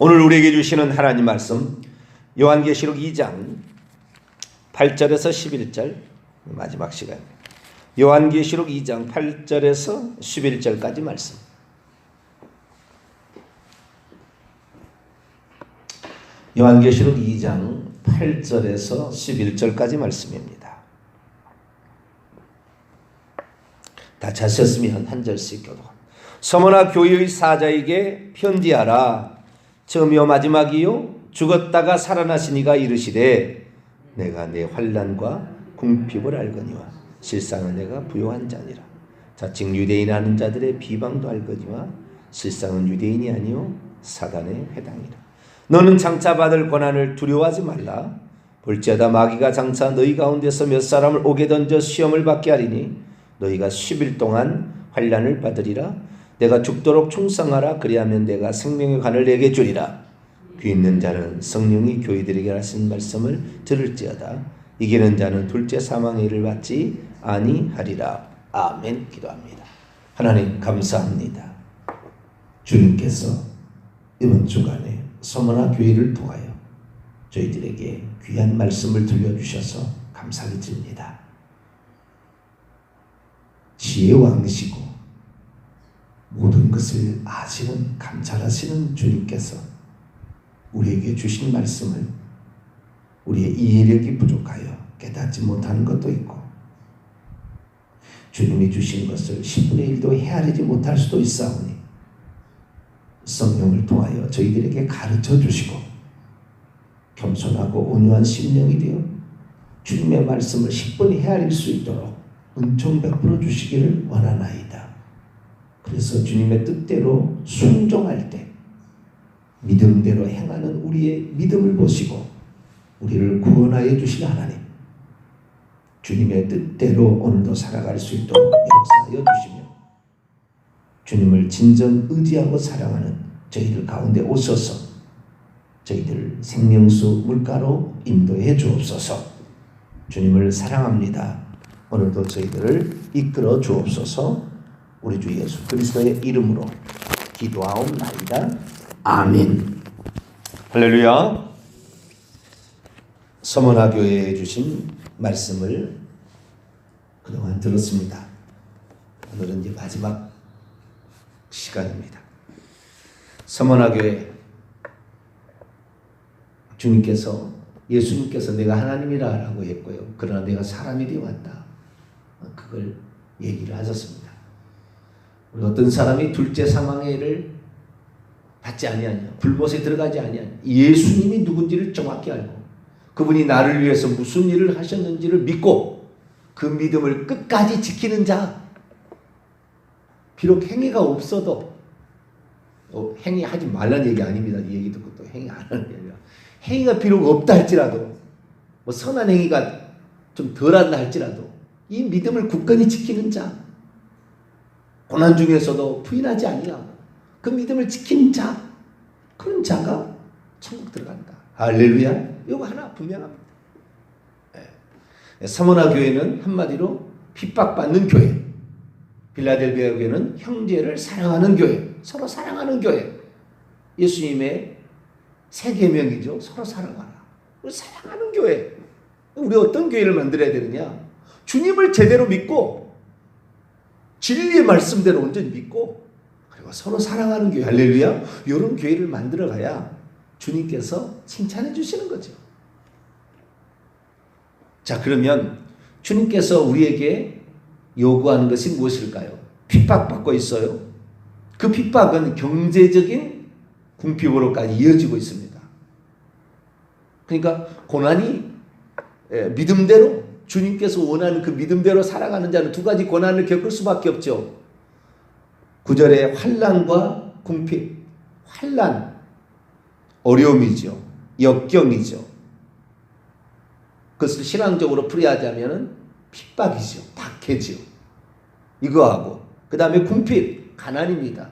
오늘 우리에게 주시는 하나님 말씀 요한계시록 2장 8절에서 11절 마지막 시간입니다. 요한계시록 2장 8절에서 11절까지 말씀. 요한계시록 2장 8절에서 11절까지 말씀입니다. 다 찾으셨으면 한 절씩 교독. 서머나 교회의 사자에게 편지하라. 처음이요 마지막이요 죽었다가 살아나시니가 이르시되 내가 내 환난과 궁핍을 알거니와 실상은 내가 부요한 자니라. 자칭 유대인 하는 자들의 비방도 알거니와 실상은 유대인이 아니요 사단의 회당이라. 너는 장차 받을 고난을 두려워하지 말라. 볼지어다 마귀가 장차 너희 가운데서 몇 사람을 옥에 던져 시험을 받게 하리니 너희가 10일 동안 환난을 받으리라. 내가 죽도록 충성하라. 그리하면 내가 생명의 관을 내게 주리라. 귀 있는 자는 성령이 교회들에게 하신 말씀을 들을지어다. 이기는 자는 둘째 사망의 일을 받지 아니하리라. 아멘. 기도합니다. 하나님 감사합니다. 주님께서 이번 주간에 서머나 교회를 통하여 저희들에게 귀한 말씀을 들려주셔서 감사를 드립니다. 지혜 왕이시고 모든 것을 아시는 감찰하시는 주님께서 우리에게 주신 말씀을 우리의 이해력이 부족하여 깨닫지 못하는 것도 있고 주님이 주신 것을 10분의 1도 헤아리지 못할 수도 있사오니 성령을 통하여 저희들에게 가르쳐 주시고 겸손하고 온유한 심령이 되어 주님의 말씀을 10분이 헤아릴 수 있도록 은총 베풀어 주시기를 원하나이다. 그래서 주님의 뜻대로 순종할 때 믿음대로 행하는 우리의 믿음을 보시고 우리를 구원하여 주실 하나님, 주님의 뜻대로 오늘도 살아갈 수 있도록 역사하여 주시며 주님을 진정 의지하고 사랑하는 저희들 가운데 오셔서 저희들 생명수 물가로 인도해 주옵소서. 주님을 사랑합니다. 오늘도 저희들을 이끌어 주옵소서. 우리 주 예수 그리스도의 이름으로 기도하옵나이다. 아멘. 할렐루야. 서머나 교회에 주신 말씀을 그동안 들었습니다. 오늘은 이제 마지막 시간입니다. 서머나 교회 주님께서 예수님께서 내가 하나님이라 라고 했고요. 그러나 내가 사람이 되어 왔다. 그걸 얘기를 하셨습니다. 우리 어떤 사람이 둘째 사망의 일을 받지 아니하냐, 불못에 들어가지 아니하냐, 예수님이 누군지를 정확히 알고 그분이 나를 위해서 무슨 일을 하셨는지를 믿고 그 믿음을 끝까지 지키는 자, 비록 행위가 없어도 행위하지 말라는 얘기 아닙니다. 이 얘기 듣고 또 행위 안 하는 게 아니라 행위가 비록 없다 할지라도 뭐 선한 행위가 좀 덜한다 할지라도 이 믿음을 굳건히 지키는 자, 고난 중에서도 부인하지 아니하고 그 믿음을 지키는 자, 그런 자가 천국 들어간다. 할렐루야. 이거 하나 분명합니다. 서머나 교회는 한마디로 핍박받는 교회, 빌라델비아 교회는 형제를 사랑하는 교회, 서로 사랑하는 교회. 예수님의 세 계명이죠. 서로 사랑하라. 우리 사랑하는 교회. 우리 어떤 교회를 만들어야 되느냐? 주님을 제대로 믿고 진리의 말씀대로 온전히 믿고 그리고 서로 사랑하는 교회. 할렐루야. 이런 교회를 만들어 가야 주님께서 칭찬해 주시는 거죠. 자, 그러면 주님께서 우리에게 요구하는 것이 무엇일까요? 핍박받고 있어요. 그 핍박은 경제적인 궁핍으로까지 이어지고 있습니다. 그러니까 고난이 믿음대로 주님께서 원하는 그 믿음대로 살아가는 자는 두 가지 고난을 겪을 수밖에 없죠. 9절에 환난과 궁핍. 환난, 어려움이죠. 역경이죠. 그것을 신앙적으로 풀이하자면 핍박이죠. 박해죠. 이거하고 그 다음에 궁핍, 가난입니다.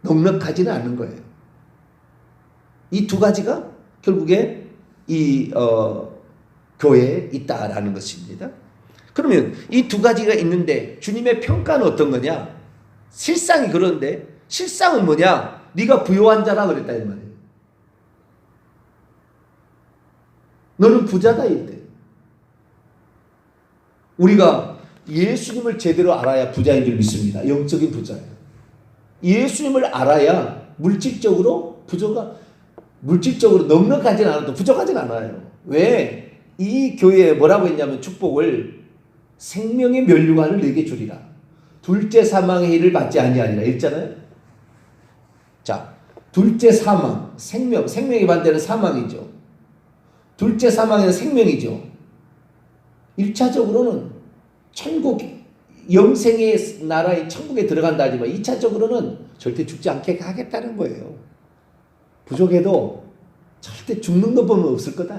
넉넉하지는 않은 거예요. 이 두 가지가 결국에 이 교회에 있다라는 것입니다. 그러면 이 두 가지가 있는데 주님의 평가는 어떤 거냐? 실상이 그런데 실상은 뭐냐? 네가 부요한 자라 그랬다 이 말이에요. 너는 부자다 이때. 우리가 예수님을 제대로 알아야 부자인 줄 믿습니다. 영적인 부자예요. 예수님을 알아야 물질적으로 넉넉하진 않아도 부족하진 않아요. 왜? 이 교회에 뭐라고 했냐면 축복을 생명의 면류관을 내게 주리라. 둘째 사망의 해를 받지 아니하리라 했잖아요. 자, 둘째 사망, 생명의 반대는 사망이죠. 둘째 사망에는 생명이죠. 1차적으로는 천국, 영생의 나라의 천국에 들어간다 하지만 2차적으로는 절대 죽지 않게 하겠다는 거예요. 부족해도 절대 죽는 것 보면 없을 거다.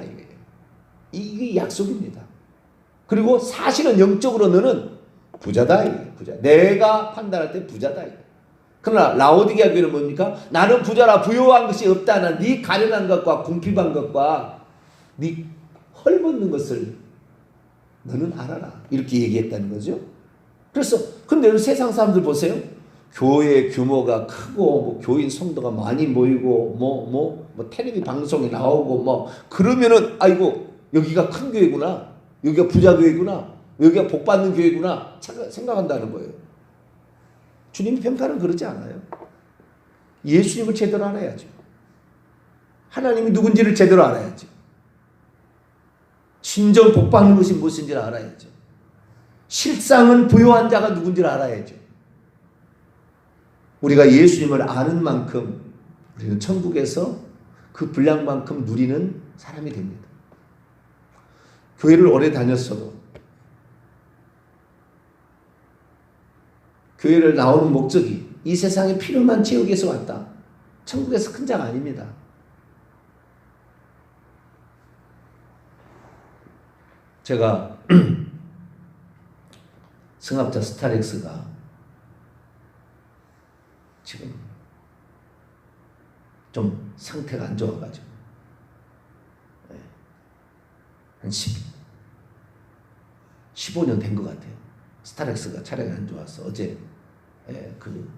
이게 약속입니다. 그리고 사실은 영적으로 너는 부자다. 부자. 내가 판단할 때 부자다. 그러나 라오디게아 교회는 뭡니까? 나는 부자라 부요한 것이 없다. 난 네 가련한 것과 궁핍한 것과 네 헐벗는 것을 너는 알아라. 이렇게 얘기했다는 거죠. 그래서 근데 세상 사람들 보세요. 교회 규모가 크고 뭐 교인 성도가 많이 모이고 뭐 텔레비 방송에 나오고 그러면은 아이고 여기가 큰 교회구나. 여기가 부자 교회구나. 여기가 복 받는 교회구나. 생각한다는 거예요. 주님 평가는 그러지 않아요. 예수님을 제대로 알아야죠. 하나님이 누군지를 제대로 알아야죠. 진정 복 받는 것이 무엇인지를 알아야죠. 실상은 부요한 자가 누군지를 알아야죠. 우리가 예수님을 아는 만큼 우리는 천국에서 그 분량만큼 누리는 사람이 됩니다. 교회를 오래 다녔어도 교회를 나오는 목적이 이 세상에 필요만 채우기 위해서 왔다. 천국에서 큰 자가 아닙니다. 제가 승합차 스타렉스가 지금 좀 상태가 안 좋아가지고 한 15년 된 것 같아요. 스타렉스가 차량이 안 좋아서 어제 그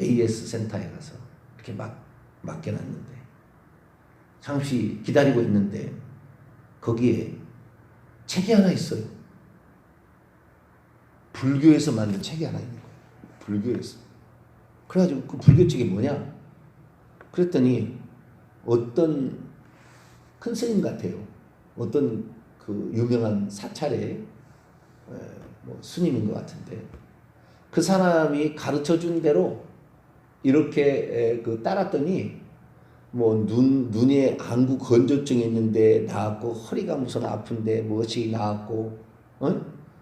AS 센터에 가서 이렇게 맡겨놨는데 잠시 기다리고 있는데 거기에 책이 하나 있어요. 불교에서 만든 책이 하나 있는 거예요. 불교에서. 그래가지고 그 불교책이 뭐냐? 그랬더니 어떤 큰 스님 같아요. 어떤 그 유명한 사찰의 뭐 스님인 것 같은데 그 사람이 가르쳐 준 대로 이렇게 그 따랐더니 뭐 눈에 안구 건조증이 있는데 나았고 허리가 무슨 아픈데 무엇이 나았고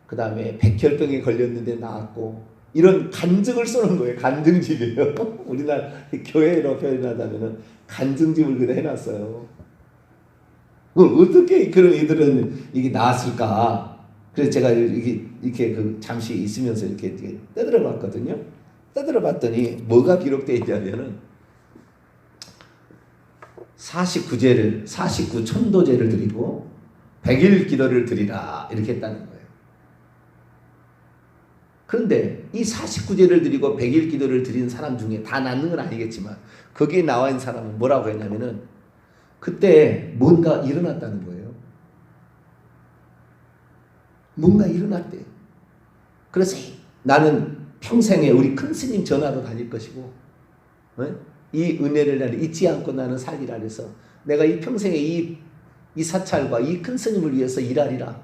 그 다음에 백혈병에 걸렸는데 나았고 이런 간증을 써놓은 거예요. 간증집이에요. 우리나라 교회로 표현하자면은 간증집을 그냥 해놨어요. 어떻게 그런 이들은 이게 나았을까? 그래서 제가 이렇게 그 잠시 있으면서 이렇게 떠들어 봤거든요. 떠들어 봤더니 뭐가 기록되어 있냐면은 49 천도제를 드리고 100일 기도를 드리라 이렇게 했다는 거예요. 그런데 이 49제를 드리고 100일 기도를 드리는 사람 중에 다 낫는 건 아니겠지만 거기에 나와 있는 사람은 뭐라고 했냐면은 그때 뭔가 일어났다는 거예요. 뭔가 일어났대요. 그래서 나는 평생에 우리 큰 스님 전하러 다닐 것이고 이 은혜를 나는 잊지 않고 나는 살리라 해서 내가 이 평생에 이 사찰과 이 큰 스님을 위해서 일하리라.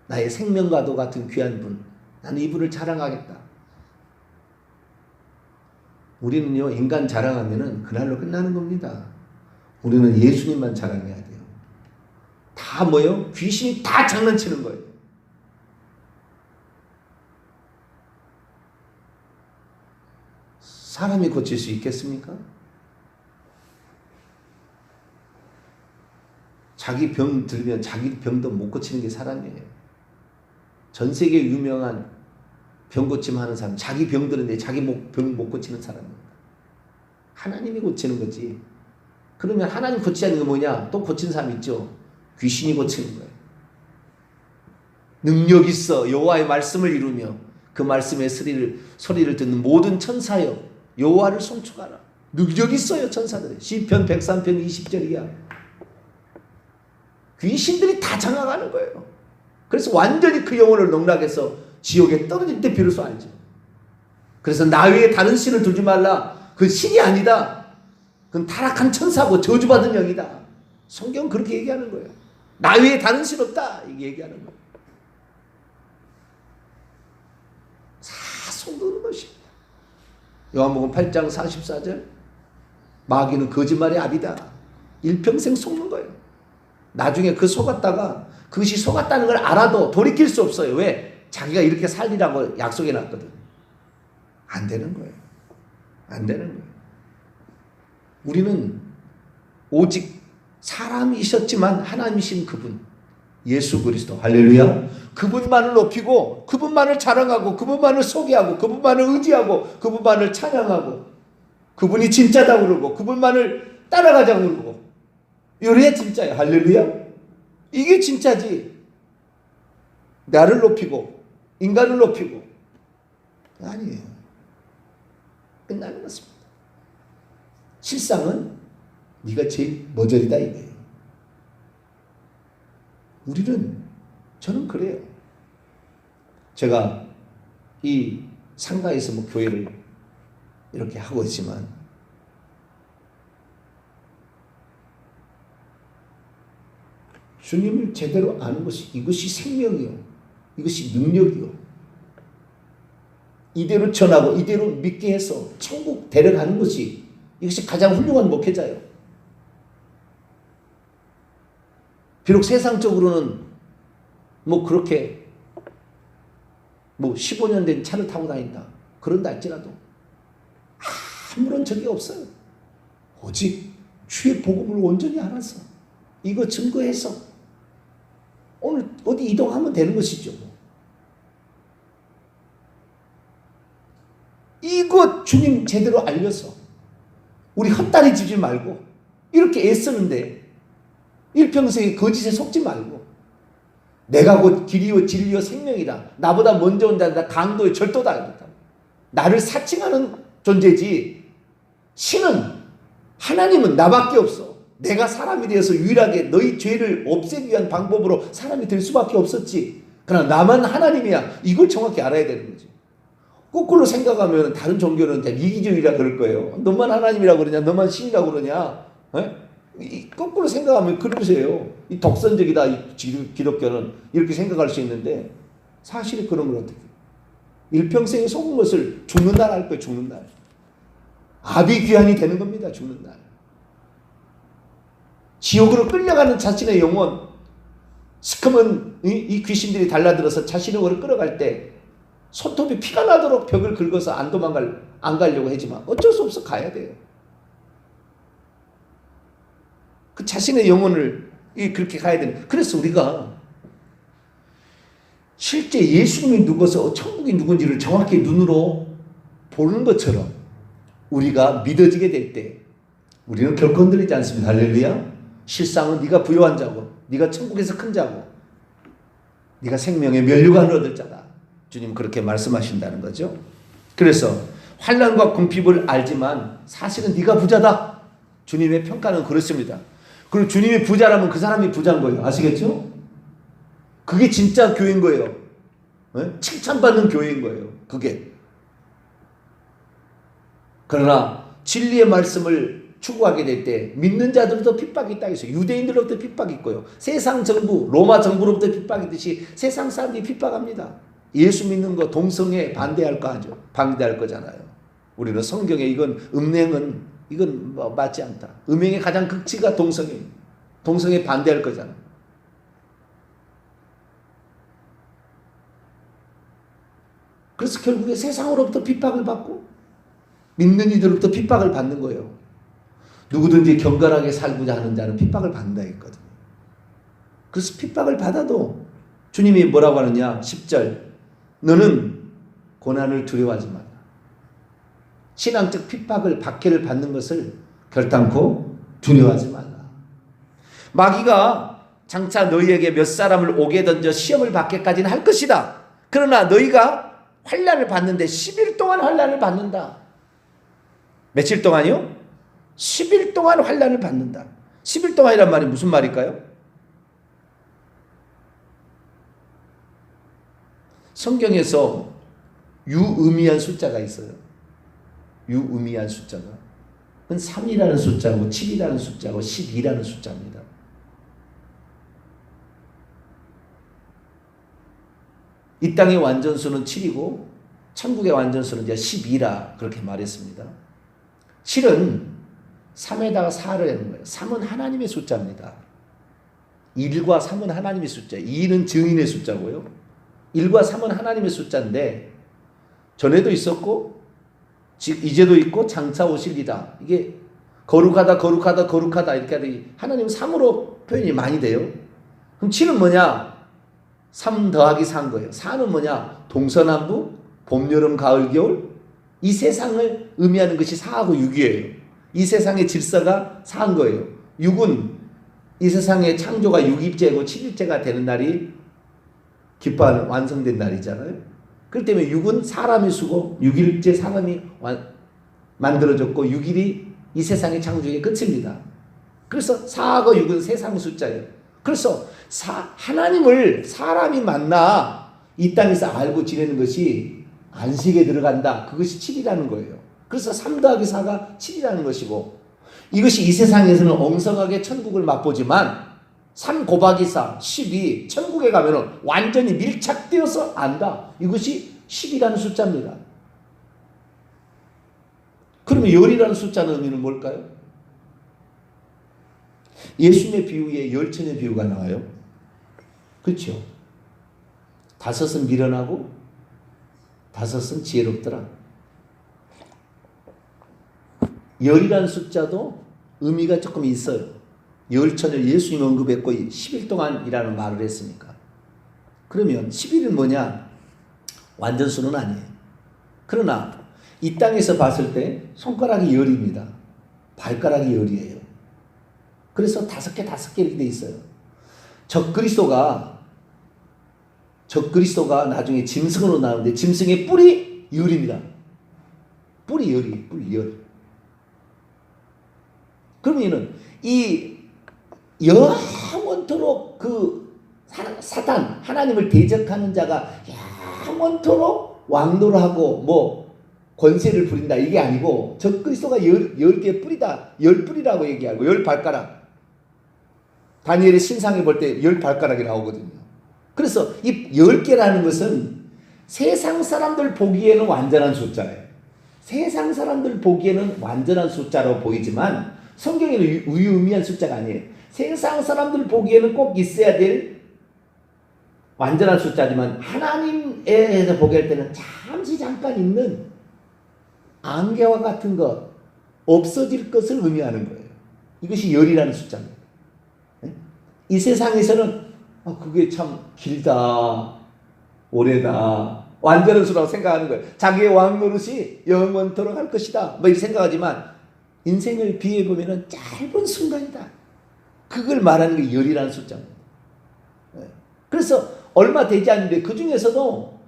나의 생명과도 같은 귀한 분, 나는 이분을 자랑하겠다. 우리는요 인간 자랑하면은 그날로 끝나는 겁니다. 우리는 예수님만 자랑해야 돼요. 다 뭐요? 귀신이 다 장난치는 거예요. 사람이 고칠 수 있겠습니까? 자기 병 들면 자기 병도 못 고치는 게 사람이에요. 전 세계 유명한 병 고침하는 사람, 자기 병 드는데 자기 병 못 고치는 사람입니다. 하나님이 고치는 거지. 그러면 하나님 고치지 않는 게 뭐냐? 또 고치는 사람 있죠. 귀신이 고치는 거예요. 능력 있어 여호와의 말씀을 이루며 그 말씀의 소리를 듣는 모든 천사여 여호와를 송축하라. 능력 있어요, 천사들이. 시편 103편 20절이야. 귀신들이 다 장악하는 거예요. 그래서 완전히 그 영혼을 농락해서 지옥에 떨어질 때 비로소 알죠. 그래서 나 외에 다른 신을 두지 말라. 그건 신이 아니다. 그건 타락한 천사고 저주받은 영이다. 성경은 그렇게 얘기하는 거예요. 나 외에 다른 신 없다. 이게 얘기하는 거예요. 속는 것입니다. 요한복음 8장 44절 마귀는 거짓말의 압이다. 일평생 속는 거예요. 나중에 그 속았다가 그것이 속았다는 걸 알아도 돌이킬 수 없어요. 왜? 자기가 이렇게 살리라고 약속해 놨거든. 안 되는 거예요. 안 되는 거예요. 우리는 오직 사람이셨지만 하나님이신 그분 예수 그리스도 할렐루야. 그분만을 높이고 그분만을 자랑하고 그분만을 소개하고 그분만을 의지하고 그분만을 찬양하고 그분이 진짜다고 그러고 그분만을 따라가자고 그러고 이래야 진짜야. 할렐루야. 이게 진짜지. 나를 높이고 인간을 높이고 아니에요. 끝나는 것입니다. 실상은 네가 제일 머저리다 이거예요. 저는 그래요. 제가 이 상가에서 뭐 교회를 이렇게 하고 있지만 주님을 제대로 아는 것이 이것이 생명이요. 이것이 능력이요. 이대로 전하고 이대로 믿게 해서 천국 데려가는 것이 이것이 가장 훌륭한 목회자예요. 비록 세상적으로는 뭐 그렇게 뭐 15년 된 차를 타고 다닌다. 그런다 할지라도 아무런 적이 없어요. 오직 주의 복음을 온전히 알아서 이거 증거해서 오늘 어디 이동하면 되는 것이죠. 이거 주님 제대로 알려서 우리 헛다리 짚지 말고 이렇게 애쓰는데 일평생에 거짓에 속지 말고 내가 곧 길이요 진리요 생명이다. 나보다 먼저 온 자는 강도의 절도다. 나를 사칭하는 존재지. 신은 하나님은 나밖에 없어. 내가 사람이 되어서 유일하게 너희 죄를 없애기 위한 방법으로 사람이 될 수밖에 없었지. 그러나 나만 하나님이야. 이걸 정확히 알아야 되는 거지. 거꾸로 생각하면 다른 종교는 이기주의라 그럴 거예요. 너만 하나님이라고 그러냐, 너만 신이라고 그러냐. 거꾸로 생각하면 그러세요. 이 독선적이다. 이 기독교는 이렇게 생각할 수 있는데 사실이 그런 걸 어떻게? 일평생에 속은 것을 죽는 날 알 거예요. 죽는 날. 아비귀환이 되는 겁니다. 죽는 날. 지옥으로 끌려가는 자신의 영혼. 시커먼 이 귀신들이 달라들어서 자신의 영혼을 끌어갈 때 손톱이 피가 나도록 벽을 긁어서 안 가려고 하지만 어쩔 수 없어 가야 돼요. 그 자신의 영혼을 그렇게 가야 되는. 그래서 우리가 실제 예수님이 누구서 천국이 누군지를 정확히 눈으로 보는 것처럼 우리가 믿어지게 될 때 우리는 결코 흔들리지 않습니다. 할렐루야. 실상은 네가 부요한 자고 네가 천국에서 큰 자고 네가 생명의 면류관을 얻을 자다. 주님 그렇게 말씀하신다는 거죠. 그래서 환난과 궁핍을 알지만 사실은 네가 부자다. 주님의 평가는 그렇습니다. 그리고 주님이 부자라면 그 사람이 부자인 거예요. 아시겠죠? 그게 진짜 교회인 거예요. 칭찬받는 교회인 거예요. 그게. 그러나 진리의 말씀을 추구하게 될 때 믿는 자들도 핍박이 있다 해서 유대인들로부터 핍박이 있고요. 세상 정부, 로마 정부로부터 핍박이듯이 세상 사람들이 핍박합니다. 예수 믿는 거 동성애 반대할 거 하죠. 반대할 거잖아요. 우리는 성경에 이건 음행은 이건 맞지 않다. 음행의 가장 극치가 동성애. 동성애 반대할 거잖아. 그래서 결국에 세상으로부터 핍박을 받고 믿는 이들로부터 핍박을 받는 거예요. 누구든지 경건하게 살고자 하는 자는 핍박을 받는다 했거든요. 그래서 핍박을 받아도 주님이 뭐라고 하느냐. 10절 너는 고난을 두려워하지 마라. 신앙적 핍박을 박해를 받는 것을 결단코 두려워하지 말라. 마귀가 장차 너희에게 몇 사람을 옥에 던져 시험을 받게까지는 할 것이다. 그러나 너희가 환난을 받는데 10일 동안 환난을 받는다. 며칠 동안이요? 10일 동안 환난을 받는다. 10일 동안이란 말이 무슨 말일까요? 성경에서 유의미한 숫자가 있어요. 유의미한 숫자가. 그건 3이라는 숫자고 7이라는 숫자고 12라는 숫자입니다. 이 땅의 완전수는 7이고 천국의 완전수는 이제 12라 그렇게 말했습니다. 7은 3에다가 4를 하는 거예요. 3은 하나님의 숫자입니다. 1과 3은 하나님의 숫자예요. 2는 증인의 숫자고요. 1과 3은 하나님의 숫자인데 전에도 있었고 이제도 있고 장차 오실리다. 이게 거룩하다 거룩하다 거룩하다 이렇게 하더니 하나님은 3으로 표현이 많이 돼요. 그럼 7은 뭐냐? 3 더하기 4인 거예요. 4는 뭐냐? 동서남북, 봄, 여름, 가을, 겨울 이 세상을 의미하는 것이 4하고 6이에요. 이 세상의 질서가 4인 거예요. 6은 이 세상의 창조가 6일째고 7일째가 되는 날이 기뻐하는 완성된 날이잖아요. 그렇기 때문에 6은 사람이 수고 6일째 사람이 만들어졌고 6일이 이 세상의 창조의 끝입니다. 그래서 4하고 6은 세상 숫자예요. 그래서 하나님을 사람이 만나 이 땅에서 알고 지내는 것이 안식에 들어간다. 그것이 7이라는 거예요. 그래서 3 더하기 4가 7이라는 것이고 이것이 이 세상에서는 엉성하게 천국을 맛보지만 3 곱하기 4, 12, 천국에 가면은 완전히 밀착되어서 안다. 이것이 10이라는 숫자입니다. 그러면 열이라는 숫자는 의미는 뭘까요? 예수님의 비유에 열천의 비유가 나와요. 그렇죠? 5은 미련하고 5은 지혜롭더라. 열이라는 숫자도 의미가 조금 있어요. 열천을 예수님 언급했고 10일 동안이라는 말을 했으니까. 그러면 10일은 뭐냐? 완전수는 아니에요. 그러나 이 땅에서 봤을 때 손가락이 열입니다. 발가락이 열이에요. 그래서 5개 이렇게 돼 있어요. 적그리스도가 나중에 짐승으로 나오는데 짐승의 뿔이 열입니다. 뿔이 열이에요. 뿔이 열. 그러면은 이 영원토록 그 사단 하나님을 대적하는 자가 영원토록 왕노를 하고 뭐 권세를 부린다 이게 아니고 적그리스도가 10개의 뿔이다. 10뿔이라고 얘기하고 10발가락. 다니엘의 신상에 볼 때 10발가락이 나오거든요. 그래서 이 10개라는 것은 세상 사람들 보기에는 완전한 숫자예요. 세상 사람들 보기에는 완전한 숫자로 보이지만 성경에는 유의미한 숫자가 아니에요. 세상 사람들 보기에는 꼭 있어야 될 완전한 숫자지만 하나님에서 보게 할 때는 잠깐 있는 안개와 같은 것, 없어질 것을 의미하는 거예요. 이것이 열이라는 숫자입니다. 이 세상에서는 그게 참 길다, 오래다, 완전한 수라고 생각하는 거예요. 자기의 왕노릇이 영원토록 할 것이다 뭐 이렇게 생각하지만 인생을 비해보면 짧은 순간이다. 그걸 말하는 게 열이라는 숫자입니다. 그래서 얼마 되지 않는데 그 중에서도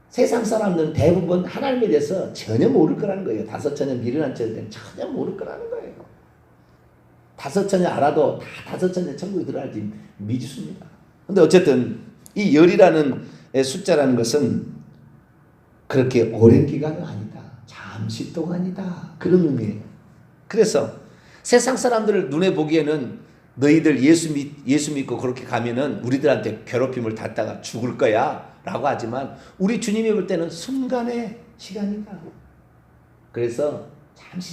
세상 사람들은 대부분 하나님에 대해서 전혀 모를 거라는 거예요. 5천년 미련한 자들은 전혀 모를 거라는 거예요. 5천년 알아도 다 5천년 천국에 들어갈지 미지수입니다. 근데 어쨌든 이 열이라는 숫자라는 것은 그렇게 오랜 기간은 아니다. 잠시 동안이다. 그런 의미예요. 그래서 세상 사람들을 눈에 보기에는 너희들 예수 믿고 그렇게 가면은 우리들한테 괴롭힘을 받다가 죽을 거야 라고 하지만 우리 주님이 볼 때는 순간의 시간이다. 그래서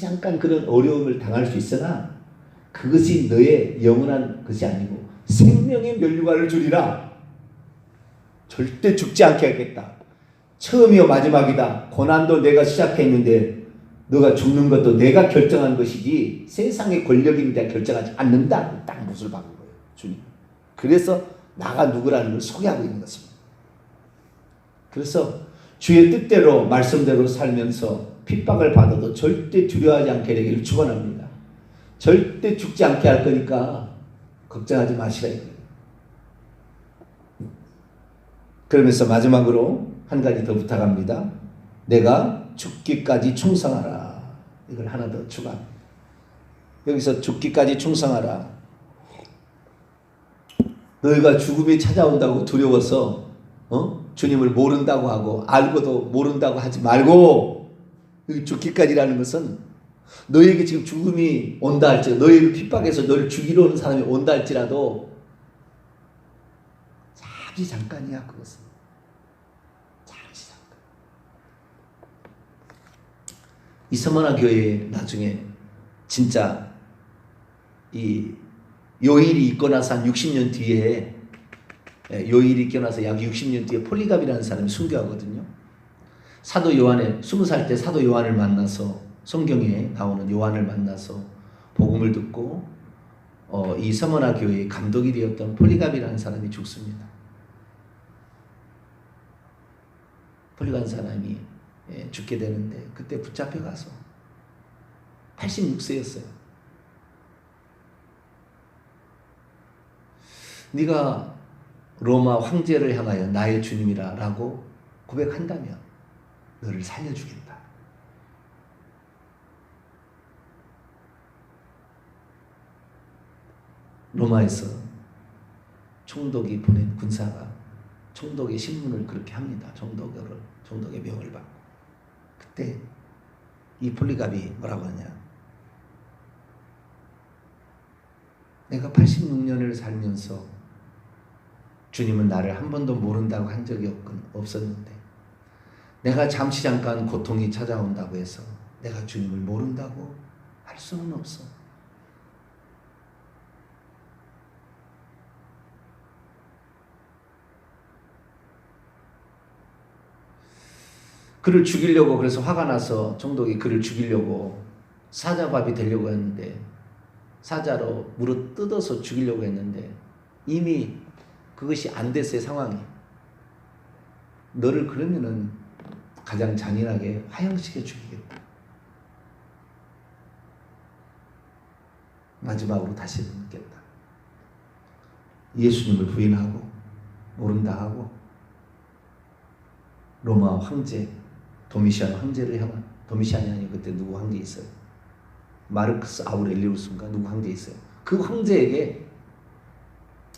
잠깐 그런 어려움을 당할 수 있으나 그것이 너의 영원한 것이 아니고 생명의 면류관을 주리라. 절대 죽지 않게 하겠다. 처음이요 마지막이다. 고난도 내가 시작했는데 너가 죽는 것도 내가 결정한 것이지 세상의 권력이 내가 결정하지 않는다. 딱 못을 박은 거예요. 주님. 그래서 나가 누구라는 걸 소개하고 있는 것입니다. 그래서 주의 뜻대로 말씀대로 살면서 핍박을 받아도 절대 두려워하지 않게 되기를 축원합니다. 절대 죽지 않게 할 거니까 걱정하지 마시라 이거예요. 그러면서 마지막으로 한 가지 더 부탁합니다. 내가 죽기까지 충성하라. 이걸 하나 더 추가. 여기서 죽기까지 충성하라. 너희가 죽음이 찾아온다고 두려워서 주님을 모른다고 하고 알고도 모른다고 하지 말고, 여기 죽기까지라는 것은 너희에게 지금 죽음이 온다 할지라도, 너희를 핍박해서 너를 죽이러 오는 사람이 온다 할지라도 잠시 잠깐이야. 그것은 잠시 잠깐. 이 서머나 교회에 나중에 진짜 이 요일이 있고 나서 한 60년 뒤에, 요일이 있고 나서 약 60년 뒤에 폴리갑이라는 사람이 순교하거든요. 사도 요한의 20살 때 사도 요한을 만나서, 성경에 나오는 요한을 만나서 복음을 듣고 이 서머나 교회의 감독이 되었던 폴리갑이라는 사람이 죽습니다. 폴리갑 사람이 죽게 되는데, 그때 붙잡혀가서 86세였어요. 네가 로마 황제를 향하여 나의 주님이라 라고 고백한다면 너를 살려주겠다. 로마에서 총독이 보낸 군사가 총독의 신문을 그렇게 합니다. 총독의 명을 받고. 그때 이 폴리갑이 뭐라고 하냐. 내가 86년을 살면서 주님은 나를 한 번도 모른다고 한 적이 없었는데, 내가 잠시 잠깐 고통이 찾아온다고 해서 내가 주님을 모른다고 할 수는 없어. 그를 죽이려고, 그래서 화가 나서 총독이 그를 죽이려고 사자밥이 되려고 했는데, 사자로 물어 뜯어서 죽이려고 했는데 이미 그것이 안 됐어요. 상황이. 너를 그러면은 가장 잔인하게 화형시켜 죽이겠다. 마지막으로 다시는 묻겠다. 예수님을 부인하고 모른다 하고 로마 황제 도미시안 황제를 향한, 도미시안이 아니고 그때 누구 황제 있어요? 마르크스 아우렐리우스인가 누구 황제 있어요? 그 황제에게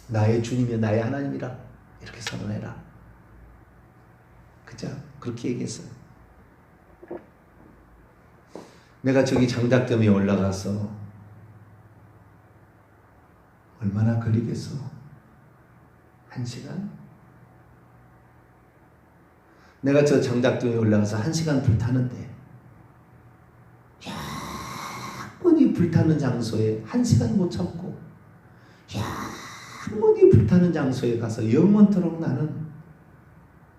나의 주님이여 나의 하나님이라 이렇게 선언해라. 그죠? 그렇게 얘기했어요. 내가 저기 장작점에 올라가서 얼마나 걸리겠어? 1시간? 내가 저 장작점에 올라가서 1시간 불타는데, 영원히 불타는 장소에 1시간 못 참고 영원히 불타는 장소에 가서 영원토록 나는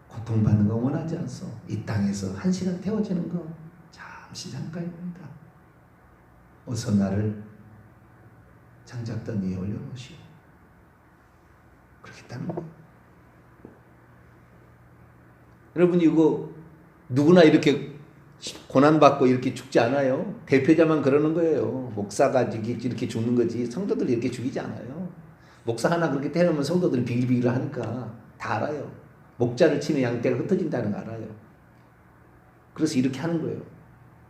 고통받는 거 원하지 않소. 이 땅에서 1시간 태워지는 거 잠시 잠깐입니다. 어서 나를 장작던 위에 올려놓으시오. 그렇겠다는 거예요. 여러분, 이거 누구나 이렇게 고난받고 이렇게 죽지 않아요. 대표자만 그러는 거예요. 목사가 이렇게 죽는 거지 성도들이 이렇게 죽이지 않아요. 목사 하나 그렇게 때리면 성도들이 비글비글 하니까 다 알아요. 목자를 치면 양떼가 흩어진다는 거 알아요. 그래서 이렇게 하는 거예요.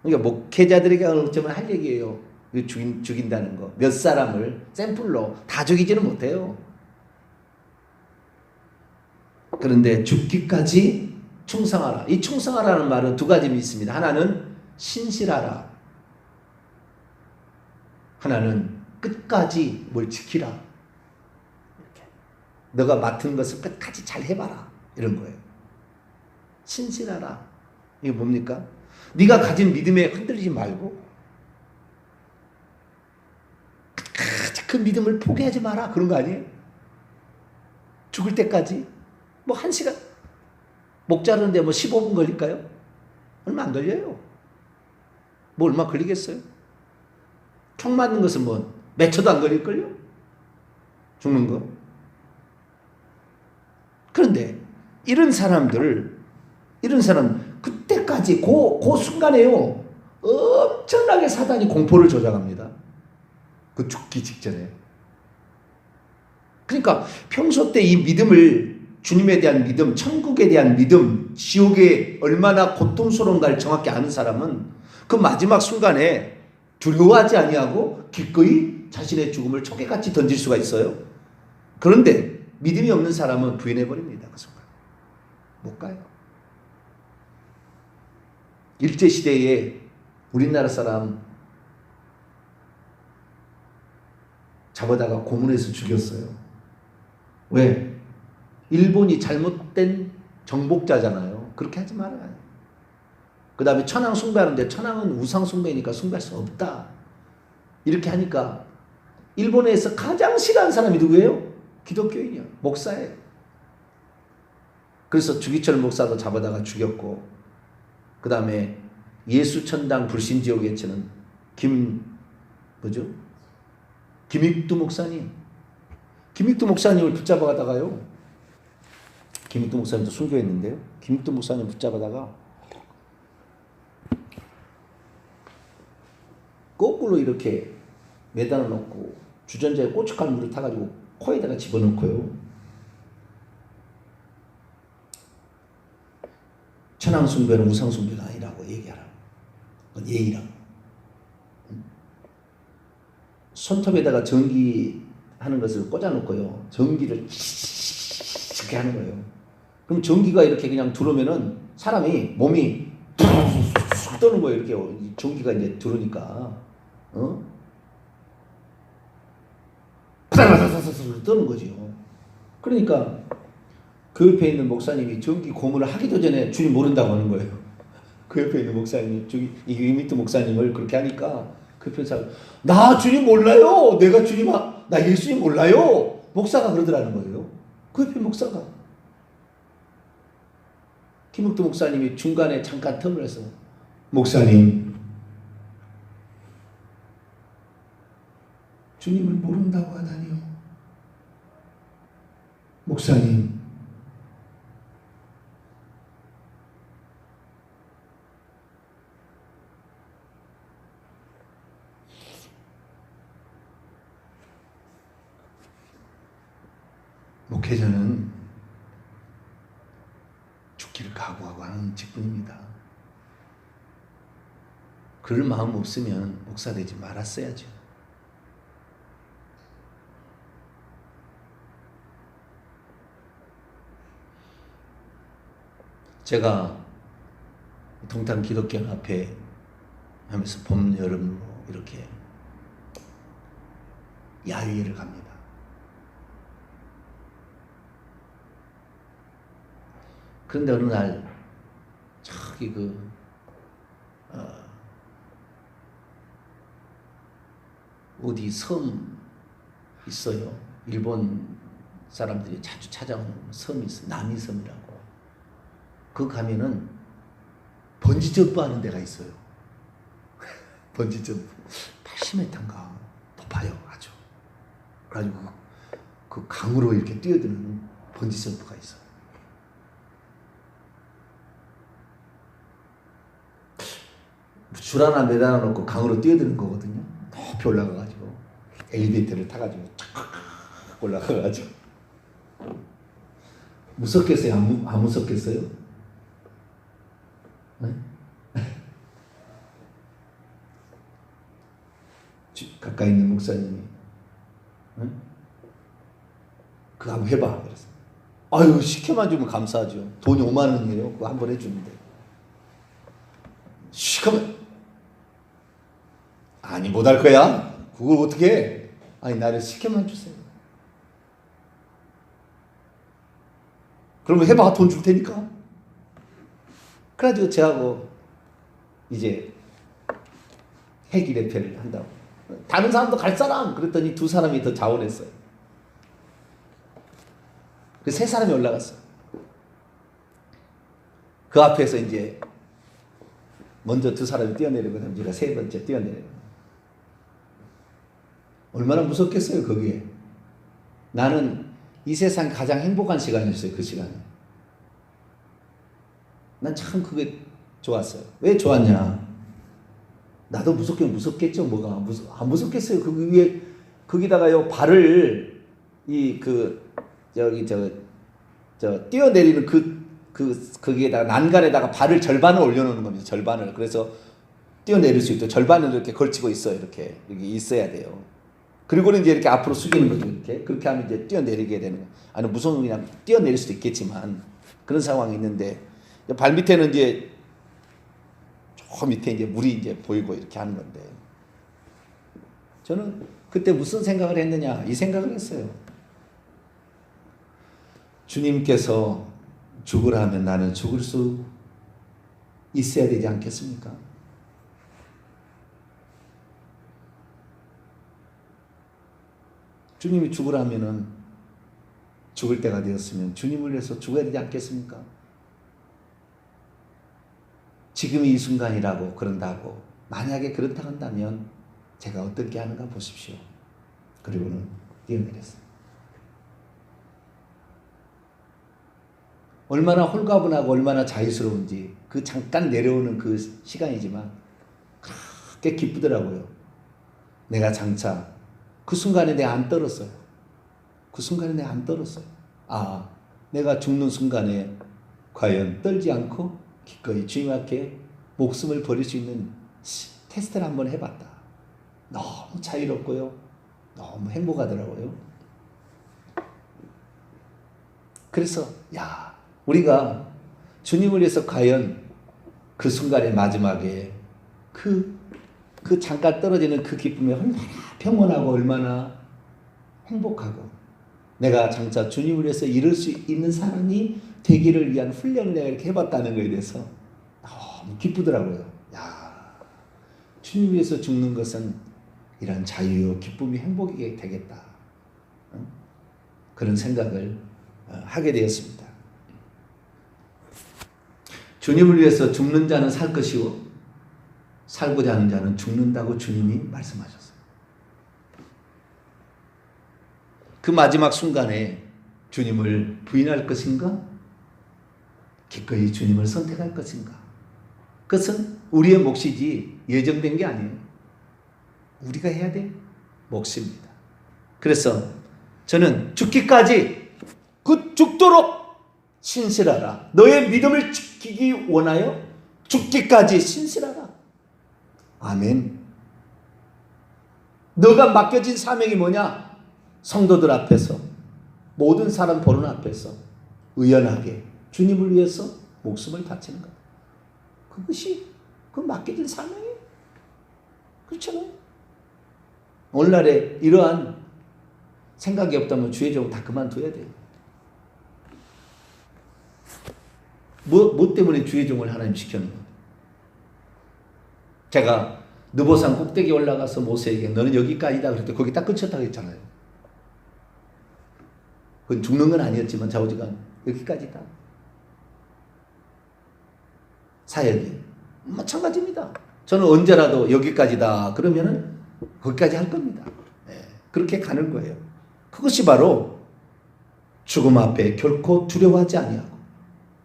그러니까 목회자들에게 어쩌면 할 얘기예요. 죽인다는 거. 몇 사람을 샘플로 다 죽이지는 못해요. 그런데 죽기까지 충성하라. 이 충성하라는 말은 두 가지 있습니다. 하나는 신실하라. 하나는 끝까지 뭘 지키라. 이렇게. 너가 맡은 것을 끝까지 잘 해봐라. 이런 거예요. 신실하라. 이게 뭡니까? 네가 가진 믿음에 흔들리지 말고 끝까지 그 믿음을 포기하지 마라. 그런 거 아니에요? 죽을 때까지 뭐 1시간 목 자르는데 뭐 15분 걸릴까요? 얼마 안 걸려요. 뭐 얼마 걸리겠어요? 총 맞는 것은 뭐 몇 초도 안 걸릴걸요? 죽는 거. 그런데 이런 사람 그때까지 그 순간에요. 엄청나게 사단이 공포를 조장합니다. 그 죽기 직전에. 그러니까 평소 때 이 믿음을, 주님에 대한 믿음, 천국에 대한 믿음, 지옥에 얼마나 고통스러운가를 정확히 아는 사람은 그 마지막 순간에 두려워하지 아니하고 기꺼이 자신의 죽음을 초계같이 던질 수가 있어요. 그런데 믿음이 없는 사람은 부인해버립니다. 그 순간 못 가요. 일제시대에 우리나라 사람 잡아다가 고문해서 죽였어요. 왜? 일본이 잘못된 정복자잖아요. 그렇게 하지 말아요. 그 다음에 천황 숭배하는데 천황은 우상 숭배니까 숭배할 수 없다. 이렇게 하니까 일본에서 가장 싫어하는 사람이 누구예요? 기독교인이요. 목사예요. 그래서 주기철 목사도 잡아다가 죽였고, 그 다음에 예수천당 불신지옥에처는 김익두 목사님. 김익두 목사님을 붙잡아가다가요. 김익두 목사님도 순교했는데요. 김익두 목사님 붙잡아다가 거꾸로 이렇게 매달아 놓고 주전자에 고춧가루 물을 타가지고 코에다가 집어넣고요. 천황 숭배는 우상 숭배가 아니라고 얘기하라. 그건 예의라고. 손톱에다가 전기 하는 것을 꽂아놓고요. 전기를 이렇게 하는 거예요. 그럼 전기가 이렇게 그냥 들어오면은 사람이 몸이 쑥 떠는 거예요. 이렇게 전기가 이제 들어오니까, 떠는 거죠. 그러니까 그 옆에 있는 목사님이 전기 고문을 하기도 전에 주님 모른다고 하는 거예요. 그 옆에 있는 목사님이 저기 이미트 목사님을 그렇게 하니까 그 옆에 사람 나 주님 몰라요. 내가 나 예수님 몰라요. 목사가 그러더라는 거예요. 그 옆에 목사가 김욱도 목사님이 중간에 잠깐 텀을 해서 목사님 주님을 모른다고 하다니요. 목사님 목회자는 죽기를 각오하고 하는 직분입니다. 그럴 마음 없으면 목사 되지 말았어야죠. 제가 동탄 기독교연합회 하면서 봄, 여름으로 이렇게 야유회를 갑니다. 그런데 어느 날 저기 어디 섬 있어요. 일본 사람들이 자주 찾아오는 섬이 있어요. 남이섬이라고. 그 가면은 번지점프 하는 데가 있어요. 번지점프 80m인가 높아요. 아주. 그래가지고 그 강으로 이렇게 뛰어드는 번지점프가 있어요. 줄 하나 매달아 놓고 강으로 뛰어드는 거거든요. 높이 올라가가지고 엘리베이터를 타가지고 쫙 올라가가지고 무섭겠어요? 안 무섭겠어요? 네? 가까이 있는 목사님이 네? 그거 한번 해봐. 그래서 아유 시켜만 주면 감사하죠. 돈이 5만 원이에요. 그거 한번 해주는데 시커먼 아니 못할 거야? 그걸 어떻게 해? 아니 나를 시켜만 주세요. 그러면 해봐. 돈 줄 테니까. 그래가지고 저하고 이제 해기례패를 한다고. 다른 사람도 갈 사람 그랬더니 두 사람이 더 자원했어요. 그 세 사람이 올라갔어요. 그 앞에서 이제 먼저 두 사람이 뛰어내리고 제가 세 번째 뛰어내려요. 얼마나 무섭겠어요 거기에. 나는 이 세상 가장 행복한 시간이었어요. 그 시간이. 난 참 그게 좋았어요. 왜 좋았냐. 나도 무섭겠죠. 뭐가 안 무섭겠어요. 그 위에 거기다가요 발을 뛰어내리는 거기에다가 난간에다가 발을 절반을 올려놓는 겁니다. 절반을. 그래서 뛰어내릴 수 있도록 절반을 이렇게 걸치고 있어요. 이렇게 있어야 돼요. 그리고는 이제 이렇게 앞으로 숙이는 거죠. 이렇게 그렇게 하면 이제 뛰어내리게 되는 거예요. 아니 무슨 그냥 뛰어내릴 수도 있겠지만 그런 상황이 있는데 발 밑에는 이제 저 밑에 이제 물이 이제 보이고 이렇게 하는 건데 저는 그때 무슨 생각을 했느냐 이 생각을 했어요. 주님께서 죽으라 하면 나는 죽을 수 있어야 되지 않겠습니까? 주님이 죽으라면은 죽을 때가 되었으면 주님을 위해서 죽어야 되지 않겠습니까? 지금이 이 순간이라고 그런다고 만약에 그렇다 한다면 제가 어떻게 하는가 보십시오. 그리고는 뛰어내렸어요. 얼마나 홀가분하고 얼마나 자유스러운지 그 잠깐 내려오는 그 시간이지만 그렇게 기쁘더라고요. 내가 장차 그 순간에 내가 안 떨었어요. 그 순간에 내가 안 떨었어요. 아, 내가 죽는 순간에 과연 떨지 않고 기꺼이 주님 앞에 목숨을 버릴 수 있는 테스트를 한번 해봤다. 너무 자유롭고요. 너무 행복하더라고요. 그래서 야, 우리가 주님을 위해서 과연 그 순간의 마지막에 그 잠깐 떨어지는 그 기쁨이 얼마나 평온하고 얼마나 행복하고 내가 장차 주님을 위해서 이룰 수 있는 사람이 되기를 위한 훈련을 내가 이렇게 해봤다는 것에 대해서 너무 기쁘더라고요. 야, 주님 위해서 죽는 것은 이런 자유요 기쁨이 행복이 되겠다. 그런 생각을 하게 되었습니다. 주님을 위해서 죽는 자는 살 것이요 살고자 하는 자는 죽는다고 주님이 말씀하셨어요. 그 마지막 순간에 주님을 부인할 것인가? 기꺼이 주님을 선택할 것인가? 그것은 우리의 몫이지 예정된 게 아니에요. 우리가 해야 될 몫입니다. 그래서 저는 죽기까지 그 죽도록 신실하라. 너의 믿음을 지키기 원하여 죽기까지 신실하라. 아멘. 너가 맡겨진 사명이 뭐냐? 성도들 앞에서 모든 사람 보는 앞에서 의연하게 주님을 위해서 목숨을 바치는 것. 그것이 그 맡겨진 사명이에요. 그렇잖아요. 오늘날에 이러한 생각이 없다면 주의 종 다 그만둬야 돼요. 뭐 때문에 주의 종을 하나님 시켰는 거예요? 제가 느보산 꼭대기에 올라가서 모세에게 너는 여기까지다 그랬더니 거기 딱 그쳤다고 했잖아요. 그건 죽는 건 아니었지만 좌우지간 여기까지다. 사역이 마찬가지입니다. 저는 언제라도 여기까지다 그러면은 거기까지 할 겁니다. 네, 그렇게 가는 거예요. 그것이 바로 죽음 앞에 결코 두려워하지 아니하고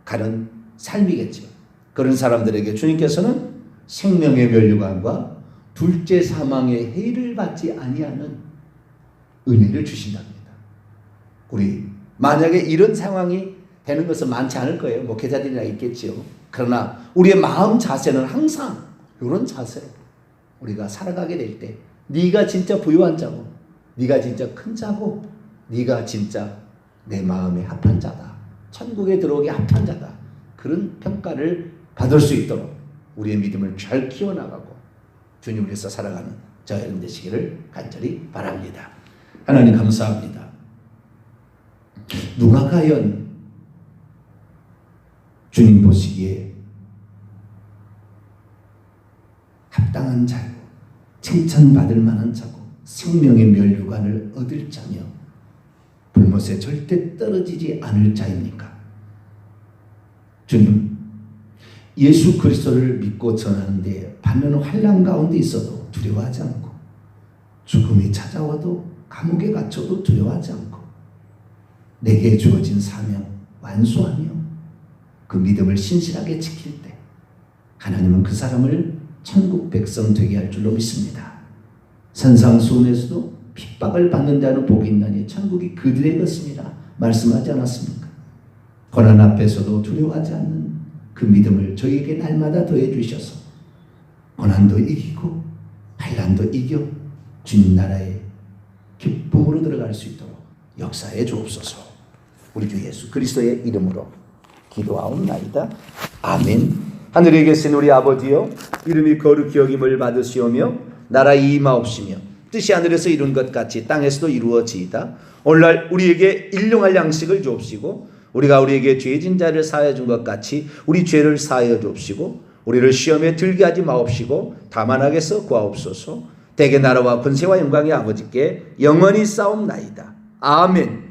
가는 삶이겠죠. 그런 사람들에게 주님께서는 생명의 면류관과 둘째 사망의 해를 받지 아니하는 은혜를 주신답니다. 우리 만약에 이런 상황이 되는 것은 많지 않을 거예요. 목회자들이나 있겠지요. 그러나 우리의 마음 자세는 항상 이런 자세. 우리가 살아가게 될 때 네가 진짜 부유한 자고 네가 진짜 큰 자고 네가 진짜 내 마음에 합한 자다. 천국에 들어오기 합한 자다. 그런 평가를 받을 수 있도록 우리의 믿음을 잘 키워나가고 주님을 위해서 살아가는 저 여러분 되시기를 간절히 바랍니다. 하나님 감사합니다. 누가 과연 주님 보시기에 합당한 자고 칭찬받을 만한 자고 생명의 면류관을 얻을 자며 불못에 절대 떨어지지 않을 자입니까? 주님, 예수 그리스도를 믿고 전하는데 받는 환난 가운데 있어도 두려워하지 않고 죽음이 찾아와도 감옥에 갇혀도 두려워하지 않고 내게 주어진 사명 완수하며 그 믿음을 신실하게 지킬 때 하나님은 그 사람을 천국 백성 되게 할 줄로 믿습니다. 산상수훈에서도 핍박을 받는 자는 복이 있나니 천국이 그들의 것입니다. 말씀하지 않았습니까? 고난 앞에서도 두려워하지 않는 그 믿음을 저에게 날마다 더해 주셔서 고난도 이기고 환난도 이겨 주님 나라에 기쁨으로 들어갈 수 있도록 역사해 주옵소서. 우리 주 예수 그리스도의 이름으로 기도하옵나이다. 아멘. 하늘에 계신 우리 아버지여, 이름이 거룩히 여김을 받으시오며 나라의 임하옵시며 뜻이 하늘에서 이룬 것 같이 땅에서도 이루어지이다. 오늘날 우리에게 일용할 양식을 주옵시고 우리가 우리에게 죄진 자를 사하여 준 것 같이 우리 죄를 사하여 주옵시고 우리를 시험에 들게 하지 마옵시고 다만 악에서 구하옵소서. 대개 나라와 권세와 영광의 아버지께 영원히 싸움나이다. 아멘.